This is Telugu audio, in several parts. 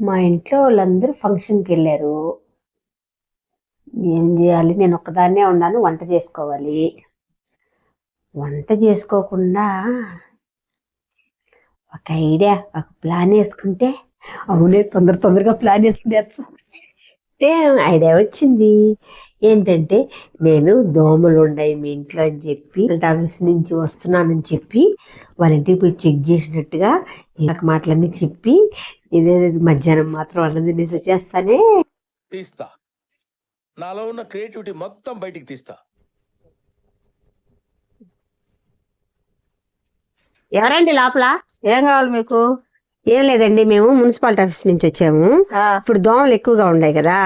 మా ఇంట్లో వాళ్ళందరూ ఫంక్షన్కి వెళ్ళారు. ఏం చేయాలి? నేను ఒక్కదాన్నే ఉన్నాను, వంట చేసుకోవాలి. వంట చేసుకోకుండా ఒక ఐడియా, ఒక ప్లాన్ వేసుకుంటే, అవునే తొందరగా ప్లాన్ వేసుకుంటే ఐడియా వచ్చింది. ఏంటంటే, నేను దోమలు ఉన్నాయి మీ ఇంట్లో అని చెప్పి ఆఫీస్ నుంచి వస్తున్నానని చెప్పి వాళ్ళ ఇంటికి పోయి చెక్ చేసినట్టుగా ఇలాగ మాటలన్నీ చెప్పి ఇదే మధ్యాహ్నం మాత్రం అన్నం తినేసి వచ్చేస్తానే. తీస్తా, నాలో ఉన్న క్రియేటివిటీ మొత్తం బయటికి తీస్తా. ఎవరండి లోపల? ఏం కావాలి మీకు? ఏం లేదండి, మేము మున్సిపాలిటీ ఆఫీస్ నుంచి వచ్చాము. ఇప్పుడు దోమలు ఎక్కువగా ఉన్నాయి కదా,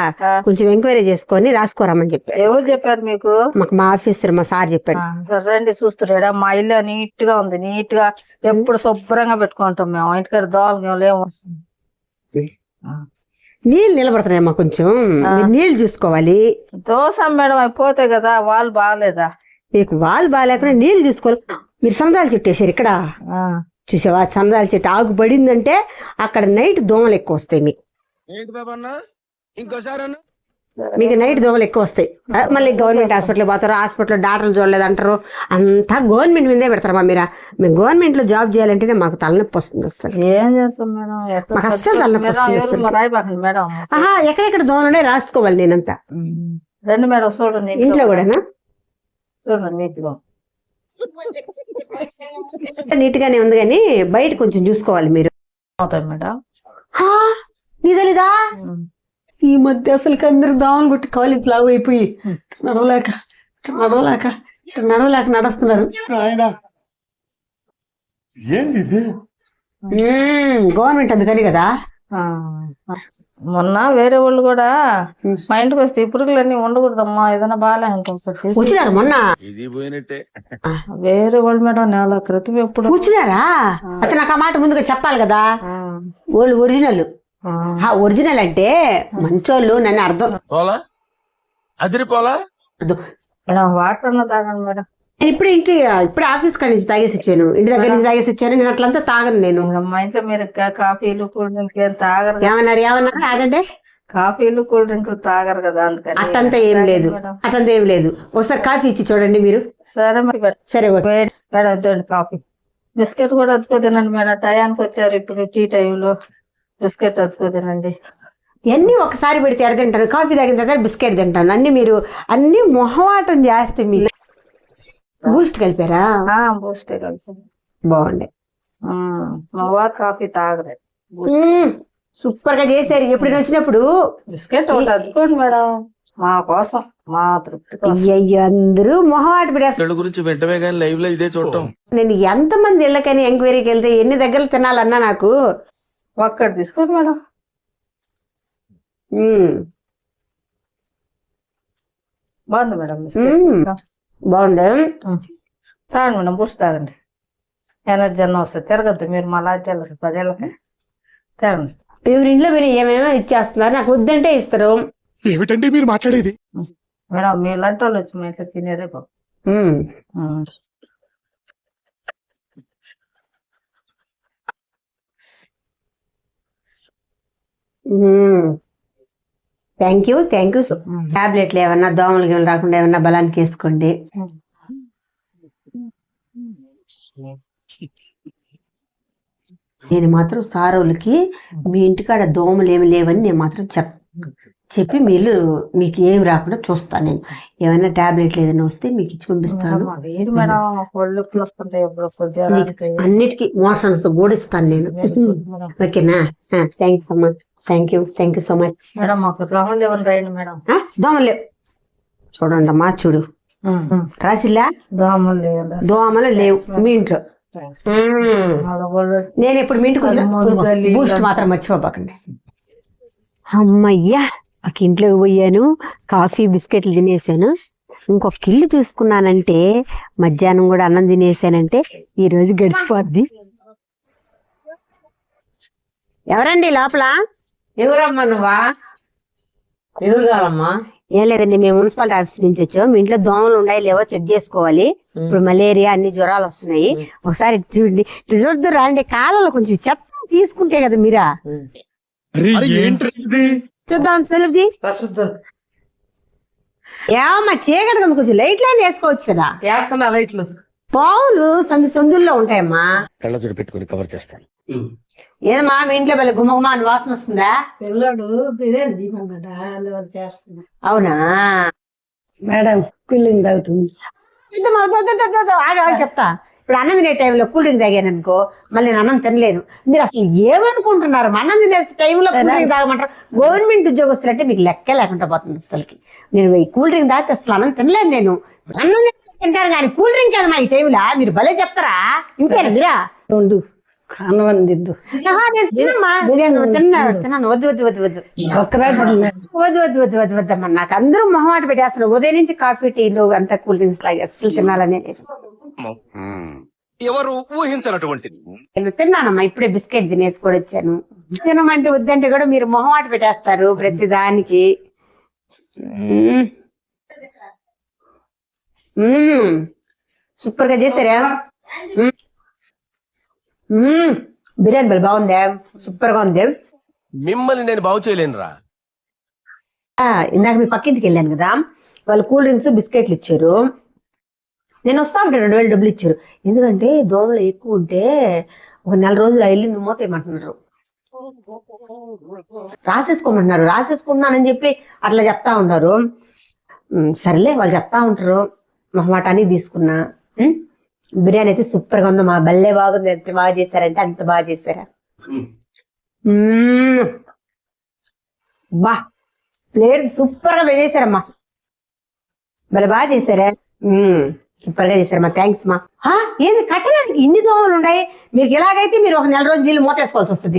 కొంచెం ఎంక్వైరీ చేసుకొని రాసుకోరమ్మని చెప్పారు. ఎవరు చెప్పారు మీకు? మాకు మా ఆఫీసర్ మా సార్ చెప్పాడు. రండి చూస్తున్నాడా, మా ఇల్లు నీట్ గా ఉంది. నీట్ గా ఎప్పుడు శుభ్రంగా పెట్టుకుంటాం మేము. ఇంటికాడ దోమలు లేవు. నీళ్ళు నిలబడుతున్నాయమ్మా, కొంచెం నీళ్ళు చూసుకోవాలి. దోశ మేడం అయిపోతాయి కదా, వాళ్ళు బాగాలేదా? మీకు వాళ్ళు బాగాలేకుండా నీళ్ళు చూసుకోవాలి. మీరు సందాలు చుట్టేసారు ఇక్కడ, చూసావా? సందాల చెట్టు ఆకు పడిందంటే అక్కడ నైట్ దోమలు ఎక్కువ వస్తాయి. మీకు నైట్ దోమలు ఎక్కువ వస్తాయి. మళ్ళీ గవర్నమెంట్ హాస్పిటల్ పోతారు, హాస్పిటల్లో డాక్టర్లు చూడలేదు అంటారు. అంతా గవర్నమెంట్ మీదే పెడతారమ్మా మీరు. మేము గవర్నమెంట్ లో జాబ్ చేయాలంటేనే మాకు తలనొప్పి వస్తుంది. అసలు ఏం చేస్తాం మేడం, మాకు అస్సలు తలనొప్పి వస్తుంది. మేడం ఎక్కడెక్కడ దోమలు రాసుకోవాలి నేనంతా. రండి మేడం చూడండి, ఇంట్లో కూడానా? చూడండి నీట్ గానే ఉంది, కానీ బయట కొంచెం చూసుకోవాలి మీరు. అవుతాయి మేడం. నీ తెలీదా? ఈ మధ్య అసలు అందరు దోమలు కొట్టి కాలు లావు అయిపోయి నడవలేక నడుస్తున్నారు. గవర్నమెంట్ అందుకని కదా. మొన్న వేరే వాళ్ళు కూడా మా ఇంటికి వస్తే ఈ పురుగులన్నీ ఉండకూడదమ్మా, ఏదైనా బాగా వచ్చినారు మొన్న. ఇది పోయినట్టే. వేరే వాళ్ళు మేడం నెల క్రితం ఎప్పుడు కూర్చున్నారా? అయితే నాకు ఆ మాట ముందుగా చెప్పాలి కదా. వాళ్ళు ఒరిజినల్ అంటే మంచోళ్ళు నన్ను అర్థం. మేడం వాటర్ అన్న తాగండి మేడం. నేను ఇప్పుడు ఆఫీస్ కాడి నుంచి తాగేసి వచ్చాను, ఇంటి దగ్గర నుంచి తాగేసి వచ్చాను. నేను అట్లంతా తాగను. నేను మా ఇంట్లో మీరు కాఫీలు కూల్ డ్రింక్ ఏం తాగరు. ఏమన్నారు ఆగండి, కాఫీలు కూల్ డ్రింక్ తాగరు కదా, అందుకని. అట్లంతా ఏం లేదు. ఒకసారి కాఫీ ఇచ్చి చూడండి మీరు. సరే సరే మేడం వద్దండి కాఫీ. బిస్కెట్ కూడా అతుకో తినండి మేడం, టయానికి వచ్చారు ఇప్పుడు టీ టైంలో. బిస్కెట్ అతుకో తినండి. అన్ని ఒకసారి పెడితే ఎడ తింటాను, కాఫీ తాగిన తర్వాత బిస్కెట్ తింటాను. అన్ని మొహమాటం చేస్తే మీరు. బూస్ట్ కలిపారా? బూస్ట్ కలిపి బాగుండే. మా వారు కాఫీ తాగలేదు. సూపర్ గా చేశారు. ఎప్పుడు వచ్చినప్పుడు బిస్కెట్ ఒకటి అద్దుకోండి మేడం, మా కోసం, మా తృప్తి. అందరూ మొహమాట పడేస్తారు గురించి వెంటనే కానీ లైవ్ లో ఇదే చూడటం. నేను ఎంతమంది ఇళ్ళకని ఎంక్వైరీకి వెళ్తే ఎన్ని దగ్గర తినాలన్నా నాకు ఒక్కటి తీసుకోండి మేడం. బాగుంది మేడం, బాగుండే. తాగండి మేడం, బూస్ట్ తాగండి. ఎనర్జీ అన్న వస్తుంది. తిరగద్దు మీరు మా లాంటి 10 ఏళ్ళకి. తాగండి. ఎవరి ఇంట్లో మీరు ఏమేమో ఇచ్చేస్తున్నారు, నాకు వద్దంటే ఇస్తారు. ఏమిటండి మీరు మాట్లాడేది? మేడం మీ లాంటి వాళ్ళు వచ్చి మా ఇంట్లో తినేదే గొప్ప. Thank you. టాబ్లెట్లు ఏమన్నా దోమలకి రాకుండా ఏమన్నా బలానికి వేసుకోండి. నేను మాత్రం సారోళ్ళకి మీ ఇంటికాడ దోమలు ఏమి లేవని నేను మాత్రం చెప్పి మీకు ఏమి రాకుండా చూస్తాను. నేను ఏమైనా టాబ్లెట్లు ఏదైనా వస్తే మీకు ఇచ్చి పంపిస్తాను. అన్నిటికీ మోషన్స్ కూడా ఇస్తాను నేను. ఓకేనా? థ్యాంక్స్ అమ్మా. Thank you so much. దోమలు లేవు చూడండి అమ్మా, చూడు రాసిల్లా. దోమలు లేవు మీ ఇంట్లో. నేను ఎప్పుడు మీ ఇంటికి బూస్ట్ మాత్రం మర్చిపోకండి. అమ్మయ్యా, ఒక ఇంట్లోకి పోయాను, కాఫీ బిస్కెట్లు తినేసాను. ఇంకొక ఇల్లు చూసుకున్నానంటే, మధ్యాహ్నం కూడా అన్నం తినేసానంటే ఈ రోజు గడిచిపోద్ది. ఎవరండి లోపల? ఎవరమ్మా నువ్వా? ఎవరు కావాలమ్మా? ఏం లేదండి, మేము మున్సిపాలిటీ ఆఫీస్ నుంచి వచ్చాం. మీ ఇంట్లో దోమలు ఉన్నాయి లేవో చెక్ చేసుకోవాలి. ఇప్పుడు మలేరియా అన్ని జ్వరాలు వస్తున్నాయి. ఒకసారి చూడండి, చూద్దు రండి. కాలంలో కొంచెం చెత్త తీసుకుంటే కదా మీరా. చూద్దాం సెల్ఫీ ఏమమ్మా చీకటి కదా కొంచెం లైట్ లైన్ వేసుకోవచ్చు కదా. వేస్తున్నా లైట్లు. పావులు సందుల్లో ఉంటాయమ్మా. కళ్ళజోడు పెట్టుకుని కవర్ చేస్తాను. ఏదమ్మా మీ ఇంట్లో వెళ్ళి గుమ్మగుమ్మ అని వాసన వస్తుందా? పిల్లడు బిర్యానీ తీయమన్నాడా, అందువల్ల చేస్తున్నా. అవునా మేడం కూలింగ్ తాగుతుంది. వద్దమ్మా, వద్దు, వద్దు, వద్దు, వద్దు, ఆగు, చెప్తా. ఇప్పుడు అన్నం తినే టైంలో కూల్ డ్రింక్ తాగాను అనుకో, మళ్ళీ నేను అన్నం తినలేను. మీరు అసలు ఏమనుకుంటున్నారు? అన్నం తినే టైంలో కూల్ డ్రింక్ తాగమంటారు? గవర్నమెంట్ ఉద్యోగస్తులు అంటే మీకు లెక్క లేకుండా పోతుంది అసలుకి. నేను ఈ కూల్ డ్రింక్ తాగితే అసలు అన్నం తినలేను. నేను అన్నం తింటాను కానీ కూల్ డ్రింక్ కదమ్మా ఈ టైంలో. మీరు భలే చెప్తారా? ఇంతేనా మీరా? ఉండు కానవని దిద్దు నేను తినమ్మా, తిన్నాను. వద్దు వద్దు వద్దు వద్దు ఒక్కరాజు వద్దు వద్దు వద్దు వద్దు వద్దమ్మా. నాకు అందరూ మొహమాట పెట్టేస్తారు. ఉదయం నుంచి కాఫీ టీలు అంతా కూల్ డ్రింక్స్ తాగి అసలు తినాలని ఎవరు ఊహించినటువంటిది. నేను తిన్నానమ్మా, ఇప్పుడే బిస్కెట్ తినేసి కూడా వచ్చాను. తినమంటే వద్దంటే కూడా మీరు మొహమాట పెట్టేస్తారు ప్రతి దానికి. సూపర్ గా చేశారా? బిర్యానీ బలి బాగుందా? సూపర్ గా ఉంది. మిమ్మల్ని నేను బాగు చేయలేనురా. ఇందాక మీ పక్కింటికి వెళ్ళాను కదా, వాళ్ళు కూల్ డ్రింక్స్ బిస్కెట్లు ఇచ్చారు. నేను వస్తా ఉంటాను, 2000 డబ్బులు ఇచ్చారు. ఎందుకంటే దోమలు ఎక్కువ ఉంటే ఒక 4 రోజులు వెళ్ళి మూతేయమంటున్నారు, రాసేసుకోమంటున్నారు. రాసేసుకున్నానని చెప్పి అట్లా చెప్తా ఉన్నారు. సరేలే వాళ్ళు చెప్తా ఉంటారు, మొహమాటానికి తీసుకున్నా. బిర్యానీ అయితే సూపర్ గా ఉందమ్మా, భలే బాగుంది. ఎంత బాగా చేశారంటే అంత బాగా చేశారా. బా ప్లేట్ సూపర్ గా వేసేసారమ్మా, భలే బాగా చేశారా. సూపర్ గా చేశారమ్మా, థ్యాంక్స్ మా. ఏంది కట్టడానికి ఇన్ని దోమలు ఉన్నాయి? మీకు ఎలాగైతే మీరు ఒక 4 రోజులు నీళ్ళు మూతేసుకోవాల్సి వస్తుంది.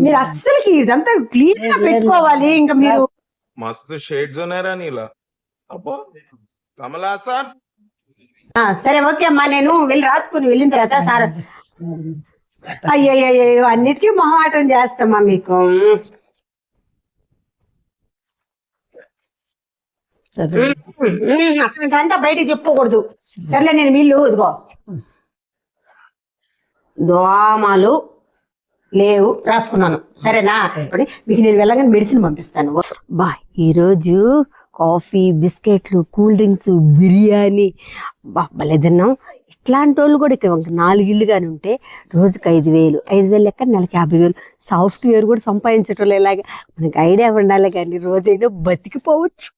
మీరు అస్సలకి ఇదంతా క్లీన్ గా పెట్టుకోవాలి. ఇంకా మీరు मस्त शेड्स ఉన్నాయి రా నీలా. అబ్బో కమలాసా. సరే ఓకే అమ్మా, నేను వెళ్ళి రాసుకుని వెళ్ళిన తర్వాత సార్. అయ్యో అన్నిటికీ మొహమాటం చేస్తామా మీకు. అట్లాంటంతా బయటికి చెప్పుకోకూడదు. సర్లే నేను వీళ్ళు ఇదిగో దోమలు లేవు రాసుకున్నాను, సరేనా? మీకు నేను వెళ్ళగానే మెడిసిన్ పంపిస్తాను. బా ఈరోజు కాఫీ, బిస్కెట్లు, కూల్ డ్రింక్స్, బిర్యానీ భలే తిన్నాం. ఇట్లాంటి వాళ్ళు కూడా ఇక్కడ 4 ఇళ్ళు కానీ ఉంటే రోజుకి 5,000 లెక్క నెలకి 50,000. సాఫ్ట్వేర్ కూడా సంపాదించటం ఇలాగా మనకి ఐడియా ఉండాలి కానీ రోజైనా బతికిపోవచ్చు.